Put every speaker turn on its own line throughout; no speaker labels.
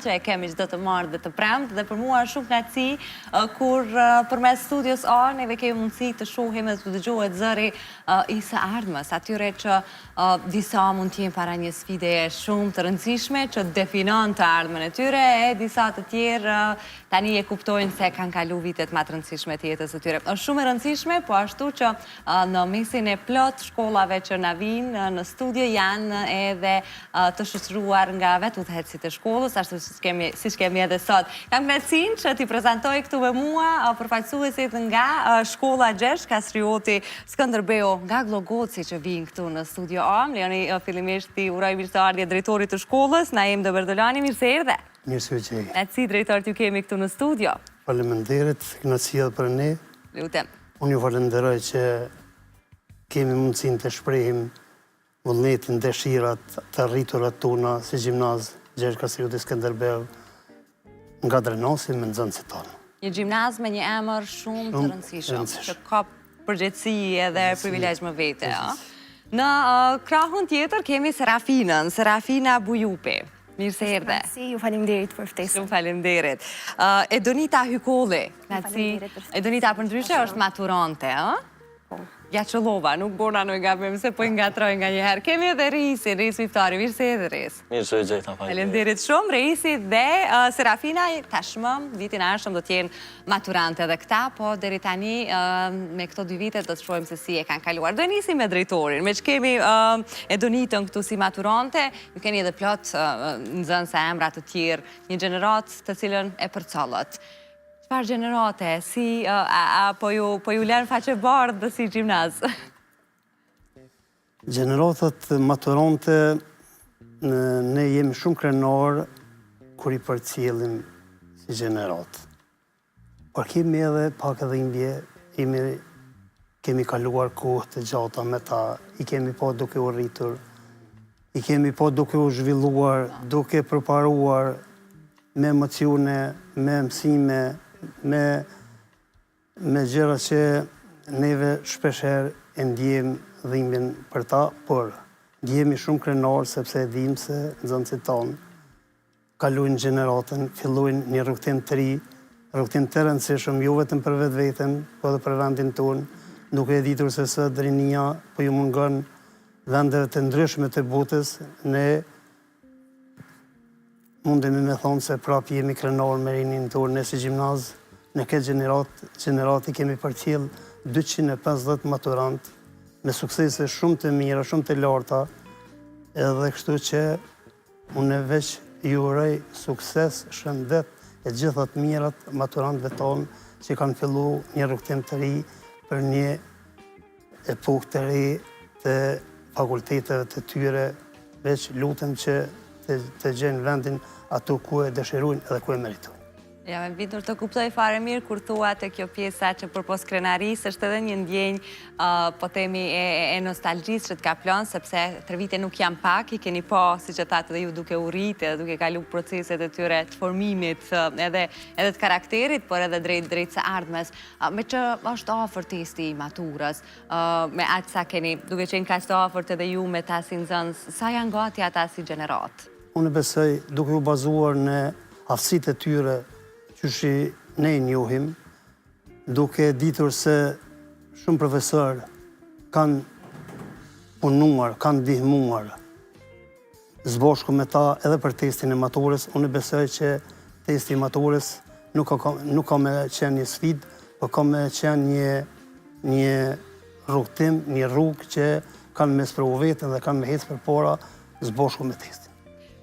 që e kemi çdo të marrë dhe të premtë dhe për mua është shumë kënaqësi kur përmes studios A neve kemi mundësi të shohim dhe të dëgjohet zëri i së ardhmës, atyre që disa mund të jenë para një sfide shumë të rëndësishme që definon të ardhmen e tyre e disa të tjerë tani e kuptojnë se kanë kalu vitet më të rëndësishme të jetës së tyre. Është shumë e rëndësishme, po ashtu që në mesin e plot shkollave që na vinë në studio janë edhe të shoqëruar nga vetë udhëheqësit e shkollës, ashtu siç kemi edhe sot. Kam kënaqësinë që t'i prezantoj këtu me mua përfaqësuesit nga shkolla 6 Kastrioti Skënderbeu nga Glogoci që vinë këtu në studio A. Leoni, fillimisht ti uroj mirëseardhje drejtorit të shkollës, Naim Berdolani, mirë se erdhe.
Mirë se gjej.
Si drejtor t'ju kemi këtu në studio.
Faleminderit, kënaqësia për ne.
Lutem.
Unë ju falenderoj që kemi mundësinë të shprehim vullnetin, dëshirat, të arriturat tona si gjimnaz 6 Kastrioti Skënderbeu nga Drenasi me nxënësit tonë.
Një gjimnaz me një emër shumë të rëndësishëm, që ka përgjegjësi edhe privilegj më vete. Në krahun tjetër kemi Serafinën, Serafina Bujupi. Mirë se erdhe.
Ju faleminderit për ftesën.
Shumë faleminderit. Edonita Hykolli. Edonita përndryshe është maturante, ja qëllova, nuk bona në gabim se po ngatroj nga njëherë. Kemi edhe Reisi Miftari, mirë se edhe Reis.
Mirë se gjejta,
faleminderit shumë. Reisi dhe Serafina tashmë, vitin arshëm do t'jenë maturante dhe këta, po deri tani me këto 2 vite do të shohim se si e kanë kaluar. Do e nisim me drejtorin, me që kemi Edonitën këtu si maturante, ju keni edhe plot nxënëse emra të tjerë, një gjenerat të cilën e përcollët. Çfarë gjenerate, si, po ju lënë faqe bardhë dhe si gjimnaz?
Gjeneratët maturante, ne jemi shumë krenar kur i përcjellim si gjenerat. Por kemi edhe pak edhe imbje, kemi kaluar kohë të gjata me ta, i kemi po duke u rritur, i kemi po duke u zhvilluar, duke përparuar me emocione, me mësime, me gjëra që neve shpesher e ndjem dhimbjen për ta, por ndjemi shumë krenar sepse e dim se nxënësit tonë kalojnë gjeneratën, fillojnë një rrugtim të ri, rrugtim të rëndësishëm, jo vetëm për vetë veten, po edhe për vendin tonë, duke e ditur se sot rinia po ju mungon vendeve të ndryshme të botës, ne mundemi me thonë se prap jemi krenar me rinin tonë, ne si gjimnaz, në këtë gjenerati kemi përcjell 250 maturant me suksese shumë të mira, shumë të larta, edhe kështu që unë veç ju uroj sukses, shëndet e gjithat mirat maturantëve tonë që kanë fillu një rrugtim të ri për një epokë të ri të fakulteteve të tyre, veç lutem që të gjenë vendin ato ku e dëshirojnë edhe ku e meritojnë.
Ja, me vitur të kuptoj fare mirë kur thua të kjo pjesa që përpos krenarisë është edhe një ndjenjë, po temi e nostalgjisë që t'ka plonë, sepse 3 vite nuk jam pak, i keni po, si që thatë dhe ju duke u rritë, duke kalu proceset e tyre të formimit, edhe të karakterit, por edhe drejt së ardhmes. Me që është ofër testi i maturës, me aqë sa keni, duke qenë ka së ofër të dhe ju me ta si nxënës, sa janë gati ata si gjenerat?
Unë besoj, duke u bazuar në aftësitë e tyre, që shi ne i njohim, duke ditur se shumë profesor kanë punuar, kanë ndihmuar zbashku me ta edhe për testin e maturës. Unë besoj që testi i maturës nuk ka me qenë një sfid, po ka me qenë një rrugtim, një rrugë që kanë me sprovu vetën dhe kanë me hecë për para zbashku me testin.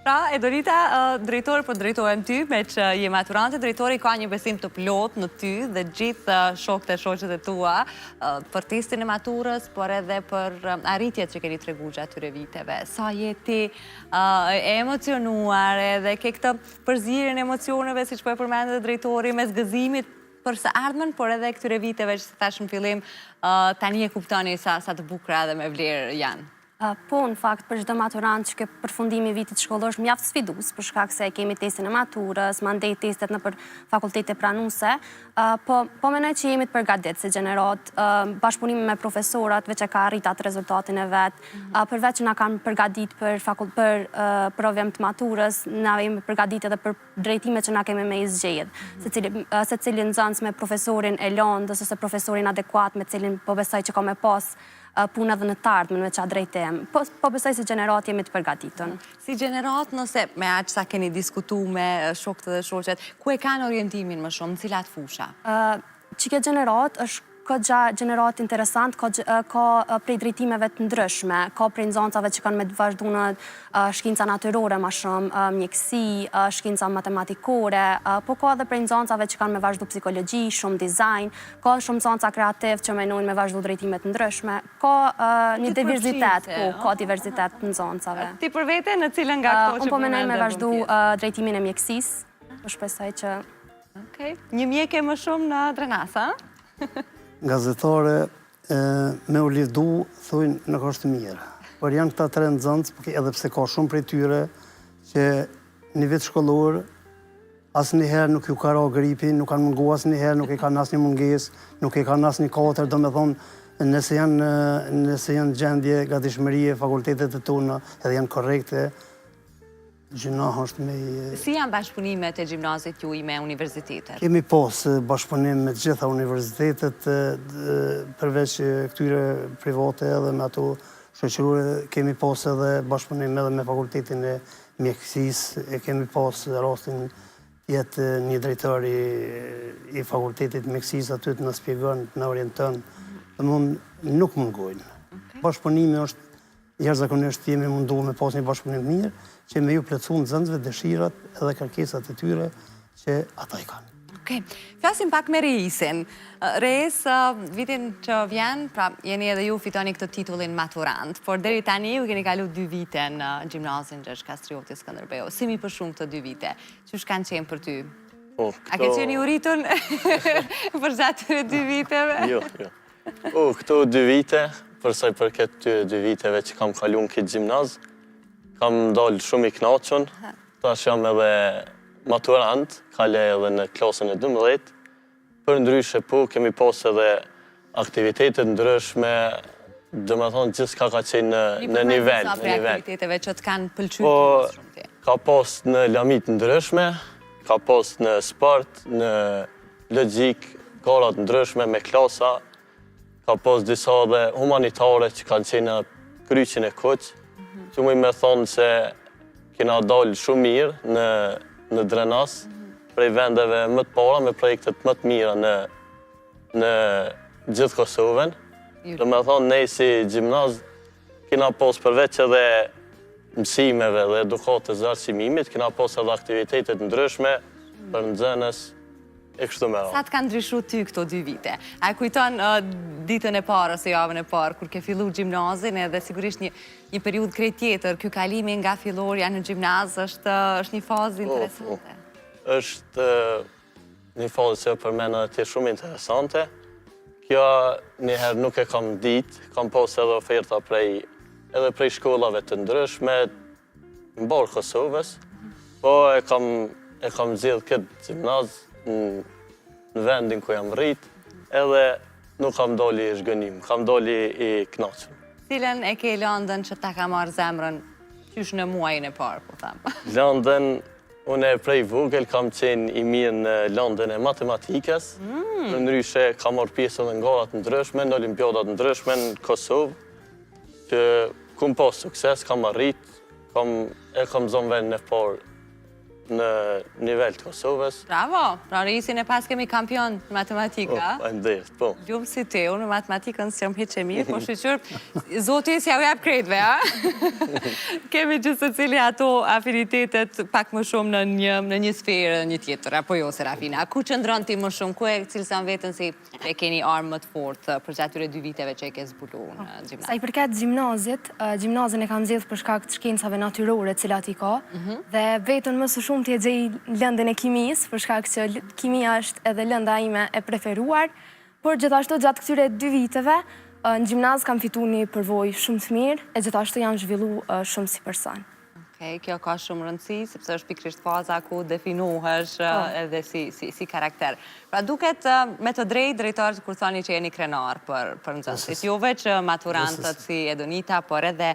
Pra, Edonita, drejtori po drejtohem ty, me që je maturante, drejtori ka një besim të plot në ty dhe gjithë shokët e shoqet e tua për testin e maturës, por edhe për arritjet që keni tregu gjatë atyre viteve. Sa je ti e emocionuar edhe ke këtë përzirjen e emocioneve, si që po e përmendë dhe drejtori, me zgëzimit për së ardhmen, por edhe këtyre viteve që se thash në fillim, tani e kuptoni sa të bukra dhe me vlerë janë.
Po, në fakt, për çdo maturant që ke përfundimi i vitit shkollor është mjaft sfidues, për shkak se kemi testin e maturës, mandej testet në për fakultete pranuese, po mendoj që jemi të përgatitur si gjenerat, bashkëpunimi me profesorat veç e ka arritat rezultatin e vet, përveç që na kanë përgatitur për provën të maturës, na jemi përgatitur edhe për drejtimet që na kemi me i zgjedhur. Secili nxënës me profesorin e lëndës ose profesorin adekuat me cilin po besoj që ka me pas puna dhe në të ardhmen me qa drejtem. Po besoj se gjenerat jemi të përgatitën.
Si gjenerat, nëse me aq sa keni diskutu me shokët dhe shoqet, ku e kanë orientimin më shumë, në cilat fusha?
Që ke gjenerat është ka gjenerat interesant, ka prej drejtimeve të ndryshme, ka prej nxënësave që kanë me të vazhdu në shkenca natyrore ma shumë, mjekësi, shkenca matematikore, po ka edhe prej nxënësave që kanë me vazhdu psikologji, shumë dizajn, ka shumë nxënësa kreativ që menojnë me vazhdu drejtimet të ndryshme, ka një diversitet, ka diversitet të nxënësave.
Ti për vete në cilën nga këto që
unë po menoj me vazhdu drejtimin e mjekësisë, po shpresoj që...
Një mjeke më shumë në Drenasa?
Gazetare me u lidhu, thujnë nuk është mirë. Por janë këta tre nxënës, edhe pse ka shumë prej tyre, që një vit shkollor, asnjëherë nuk ju ka ra gripi, nuk kanë mungu asnjëherë, nuk i kanë asnjë mungesë, nuk i kanë asnjë katër, do me thonë, nëse janë gjendje gatishmërie, fakultetet e tona, edhe janë korrekte, gjinoh është me...
Si janë bashkëpunimet e gjimnazit juaj me universitetet?
Kemi pas bashkëpunim me gjitha universitetet, përveç këtyre private edhe me ato shoqërore, kemi pas edhe bashkëpunim edhe me fakultetin e mjekësisë, kemi pas rastin jetë një drejtor i fakultetit mjekësisë aty të na shpjegon, të na orienton, domthonë nuk mungojnë. Bashkëpunimi është jashtëzakonisht jemi mundu me pas një bashkëpunim mirë, që me ju plotësu nxënësve dëshirat edhe kërkesat e tyre që ata i kanë.
Flasim pak me Reisin. Reis, vitin që vjen, pra jeni edhe ju fitoni këtë titullin maturant, por deri tani ju keni kalu 2 vite në gjimnazin Gjergj Kastrioti Skënderbeu. Si mi për shumë këtë 2 vite? Qysh kanë qenë për ty? A ke qeni u rritun për gjatë të 2 viteve?
Jo. Këto 2 vite, përsoj për këtë 2 viteve që kam kalu në këtë gjimnaz, kam dalë shumë i knaqën, tash jam edhe maturant, kale edhe në klasën e 12, për ndryshe po kemi pas edhe aktivitetet ndryshme, dhe me thonë gjithë ka qenë në nivel.
Një për aktiviteteve që të kanë pëlqyrë shumë ti?
Ka pas në lamit ndryshme, ka pas në sport, në logjik, garat ndryshme me klasa, ka pas disa dhe humanitare që kanë qenë në kryqin e koq, që mu i me thonë se kena dalë shumë mirë në Drenas, prej vendeve më të para, me projektet më të mira në gjithë Kosovën. Dhe me thonë, ne si gjimnaz, kena pas përveç edhe mësimeve dhe edukatës dhe arsimimit, kena pas edhe aktivitetet ndryshme për nxënës e kështu me radhë.
Sa të kanë ndryshu ty këto 2 vite? A kujton ditën e parë ose javën e parë, kur ke fillu gjimnazin edhe sigurisht një periudhë krejt tjetër, ky kalimi nga fillorja në gjimnaz është një fazë interesante?
është një fazë që për mena të shumë interesante. Kjo njëherë nuk e kam ditë, kam pas edhe oferta edhe prej shkollave të ndryshme, në barë Kosovës, po e kam zhjith këtë gjimnaz në vendin ku jam rrit, edhe nuk kam doli i shgënim, kam doli i knaqën.
Cilën e ke lëndën që ta ka marrë zemrën qysh në muajin e parë, po thamë?
Lëndën, unë prej vogël kam qenë i mirë në lëndën e matematikës, në ndryshe kam marrë pjesë edhe në garat ndryshme, në olimpiadat ndryshme në Kosovë, që kum pas sukses, kam arrit, kam zonë vendin e parë në nivel të Kosovës.
Bravo! Pra Reisin e pas kemi kampion në matematika.
Faleminderit, po.
Gjumë si te, unë në matematikën së jam hiq e mirë, po shqyqyr, zoti si ja u jap krejtve, a? Kemi gjithë se cili ato afinitetet pak më shumë në një sferë, një tjetër, apo jo, Serafina. Ku qëndron ti më shumë? Ku e cilësan vetën si e keni armë më të fortë për gjatë tyre 2 viteve që e ke zbulu në gjimnaz?
Sa i përket gjimnazit, gjimnazin e kam zgjedhur për shkak të shkencave natyrore cilat i ka, dhe vetën më së shumë t'i e gjej lëndën e kimisë, për shkak që kimia është edhe lënda ime e preferuar, por gjithashtu gjatë këtyre 2 viteve, Në gjimnaz kam fitu një përvojë shumë të mirë, e gjithashtu jam zhvillu shumë si person.
Kjo ka shumë rëndësi, sepse është pikrisht faza ku definohesh edhe si karakter. Pra duket me të drejtarët kur thoni që jeni krenar për nxënësit. Jo veç maturantët si Edonita, por edhe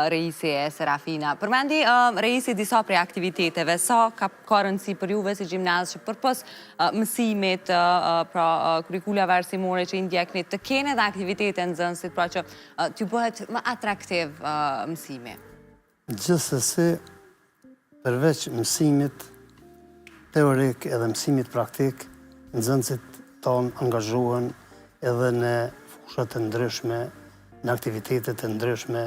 Reisi e Serafina. Përmendi Reisi disa prej aktiviteteve, sa ka rëndësi për juve si gjimnaz që përpos mësimit, pra kurrikulave arsimore që i ndjekni, të kene dhe aktivitete nxënësit, pra që t'ju bëhet më atraktiv mësimi.
Gjithsesi, përveç mësimit teorik edhe mësimit praktik, nxënësit tonë angazhohen edhe në fushat të ndryshme, në aktivitetet të ndryshme,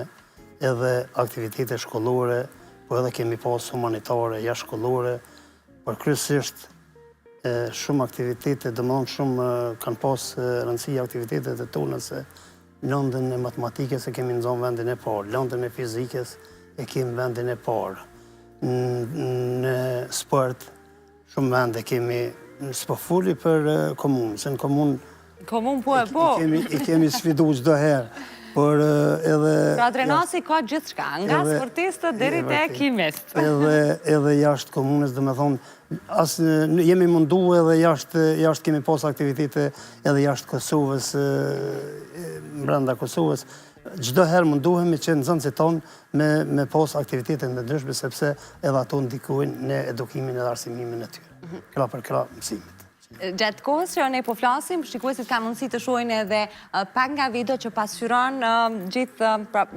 edhe aktivitete shkollore, po edhe kemi pas humanitare, jashtë-shkollore, por kryesisht shumë aktivitete, domethënë shumë kanë pas rëndësi aktivitetet e tona se lëndën e matematikës e kemi nxënë vendin e parë, lëndën e fizikës e kemi vendin e parë. Në sport, shumë vende kemi, s'po fuli për komunë, se në komunë...
Komunë po e po.
I kemi sfidu çdo herë, por edhe...
Pra Drenasi ka gjithë shka, nga sportistët deri te kimistë.
Edhe jashtë komunës, dhe me thonë, jemi mundu edhe jashtë kemi pas aktivitete edhe jashtë Kosovës, brenda Kosovës, çdo herë munduhemi që nxënësit tonë me pas aktivitete të ndryshme, sepse edhe ato ndikojnë në edukimin edhe arsimimin e tyre. Krah për krah mësimit.
Gjatë kohës që ne po flasim, shikuesit ka mundësi të shohin edhe pak nga video që pasqyron gjithë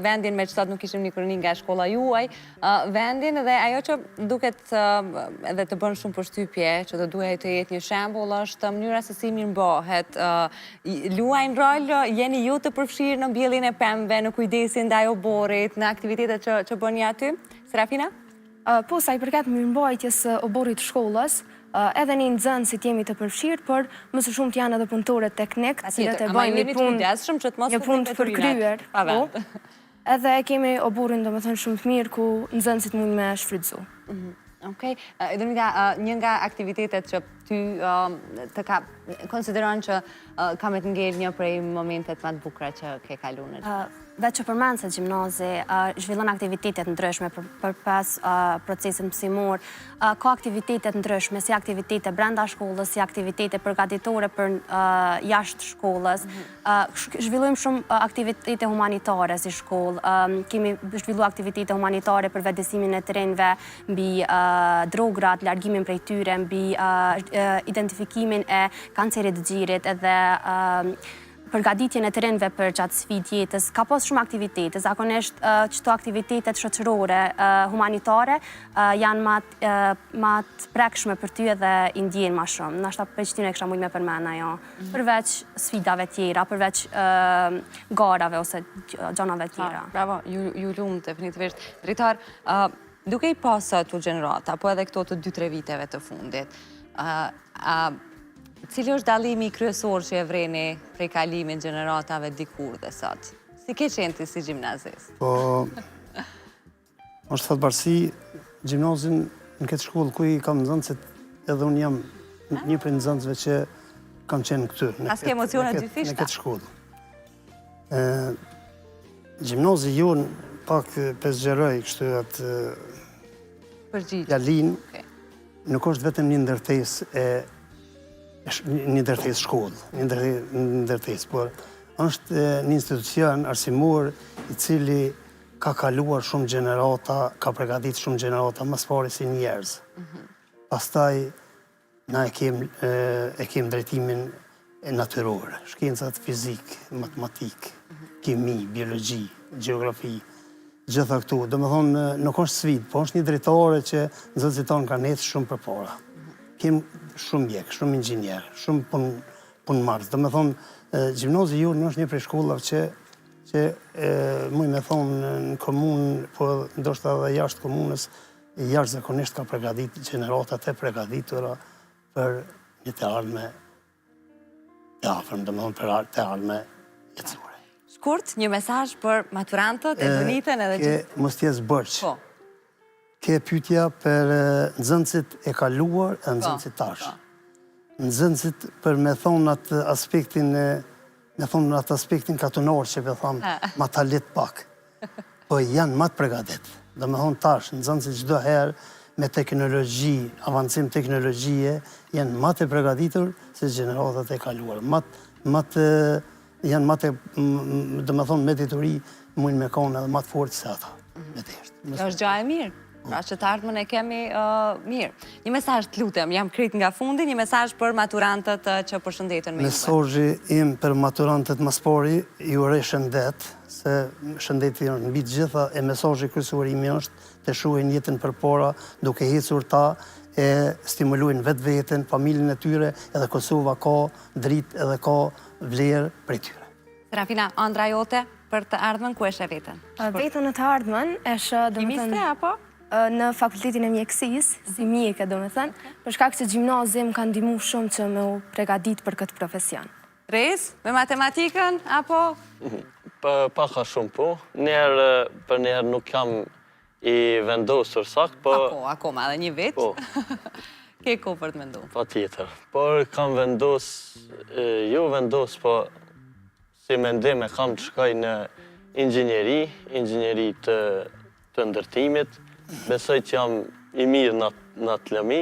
vendin, me që sot nuk ishim një kronik nga shkolla juaj, vendin dhe ajo që duket edhe të bën shumë përshtypje, që të duhet të jetë një shembull, është mënyra se si mirëmbohet. Luajnë rol, jeni ju të përfshirë në mbjelljen e pemëve, në kujdesin ndaj oborrit, në aktivitetet që bëni aty? Serafina?
Po, sa i përket mirëmbajtjes oborrit shkollës, edhe një nxënësit jemi të përfshirë, por më së shumt janë edhe punëtore teknik, cilët e bëjnë një punë të përkryer. Edhe kemi oborrin domethënë shumë të mirë ku nxënësit mund me shfrytëzu.
Okej. Edonita, një nga aktivitetet që ty të ka konsideron që ka me të ngel një prej momentet më të bukura që ke kaluar?
Veç që përmenë se gjimnazi zhvillon aktivitetet ndryshme për pas procesit mësimor, ka aktivitetet ndryshme, si aktivitete brenda shkollës, si aktivitete përgatitore për jashtë shkollës. Zhvillojmë shumë aktivitete humanitare si shkollë, kemi zhvillu aktivitete humanitare për vetëdijsimin e të rinjve mbi drograt, largimin prej tyre, mbi identifikimin e kancerit të gjirit edhe përgatitjen e të rinjve për gjatë sfidë jetës. Ka pas shumë aktivitete, zakonisht çdo aktivitetet shoqërore, humanitare, janë ma të prekshme për ty edhe i ndjen ma shumë. Nashta për që ty ne kisha mujt me përmend ajo. Përveç sfidave tjera, përveç garave ose gjanave tjera.
Bravo, ju lumë definitivisht. Drejtar, duke i pasë të gjenerata, po edhe këto të 2-3 viteve të fundit, cili është dallimi kryesor që e vreni prej kalimin gjeneratave dikur dhe sot? Si ke qenë ti si gjimnazist?
Po, është fatbarësi, gjimnazin në këtë shkollë ku i kam nxënësit, edhe unë jam një prej nxënësve që kam qenë këtu.
As ke emocionet dyfishta?
Në këtë shkollë. Gjimnazi jonë pak pesgjeroj kështu atë jalin, nuk është vetëm një ndërtesë shkollë, një ndërtesë, por është një institucion arsimor i cili ka kaluar shumë gjenerata, ka përgatit shumë gjenerata, mas pari si njerëz. Pastaj, na e kem drejtimin natyror, shkencat fizik, matematik, kimi, biologi, geografi, gjitha këtu. Do me thonë, nuk është sfidë, po është një drejtore që nxënësit tonë kanë ecë shumë përpara. Kem shumë mjek, shumë inxhinier, shumë punëmarrës. Do me thonë, gjimnazi ju në është një prej shkollave që muj me thonë në komunë, po ndoshta edhe jashtë komunës, jashtë zakonisht ka përgatit gjeneratat e përgatitura për një të ardhme të afërm, do me thonë për të ardhme jetësore.
Shkurt, një mesazh për maturantët, Edonitën edhe gjithë.
Ke mos t'jes bërç.
Po.
Ke pyetja për nxënësit e kaluar e nxënësit tash. Nxënësit për me thonë atë aspektin me thonë në atë aspektin katunor që be thonë, ma talit pak. Po janë ma të pregadit. Dhe me thonë tash, në zënë si çdo herë, me teknologji, avancim teknologjie, janë ma të pregaditur se gjeneratat e kaluar. Janë ma të, dhe me thonë, me dituri, mujnë me konë edhe ma të fortë se ata.
Kjo është gjë e mirë. Pra që të ardhmen e kemi mirë. Një mesazh të lutem, jam krit nga fundi, një mesazh për maturantët që përshëndeten me juve.
Mesazhi im për maturantët maspori, ju uroj shëndet, se shëndeti në mbi të gjitha, e mesazhi kryesor im është të shohin jetën përpara, duke hecur ta, e stimulojnë vetë veten, familjen e tyre, edhe Kosova ka dritë edhe ka vlerë prej tyre.
Serafina, ëndra jote për të ardhmen, ku e sheh veten?
Vetën në të ardhmen e shë,
Kimistre apo?
në fakultetin e mjekësisë, si mjeke do me thënë, për shkak se gjimnazi më ka ndihmu shumë që me u pregadit për këtë profesion.
Res, me matematikën, apo?
Paka shumë po. Për njerë nuk jam i vendosur sakt, po...
Akoma, edhe një vit?
Po.
Ke ko për të mendu?
Pa tjetër. Por kam vendos, po si mendim e kam të shkoj në inxhinjeri të ndërtimit. Besoj që jam i mirë në atë lëmi,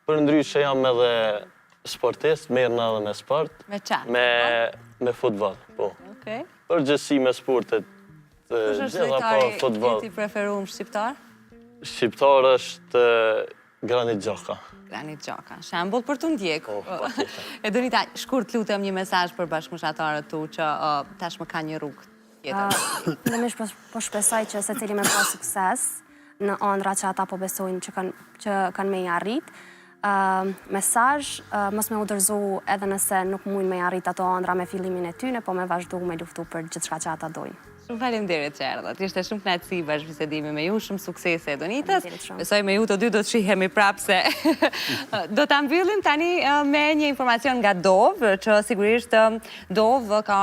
për ndryshe jam edhe sportist, merrna edhe me sport.
Me qa?
Me futbol, po.
Okej.
Përgjithësi me sportet gjitha po futbol.
Ti preferuar shqiptar?
Shqiptar është Granit Xhaka.
Granit Xhaka. Shembull për të ndjekur.
patjetër.
Edonita, shkurt lutem një mesazh për bashkëmoshatarët tu që tashmë ka një rrugë tjetër.
Fillimisht po shpresoj që secili me pas sukses në ëndra që ata po besojnë që kanë me i arrit. Mesazh, mos me u dorëzu edhe nëse nuk mujnë me i arrit ato ëndra me fillimin e tyre, po me vazhdu me luftu për gjithçka që ata dojnë.
Shumë faleminderit që erdhët. Ishte shumë kënaqësi bashkëbisedimi me ju, shumë suksese Edonitës.
Faleminderit shumë.
Besoj me ju të dy do të shihemi prapë se do ta mbyllim tani me një informacion nga Dov, që sigurisht Dov ka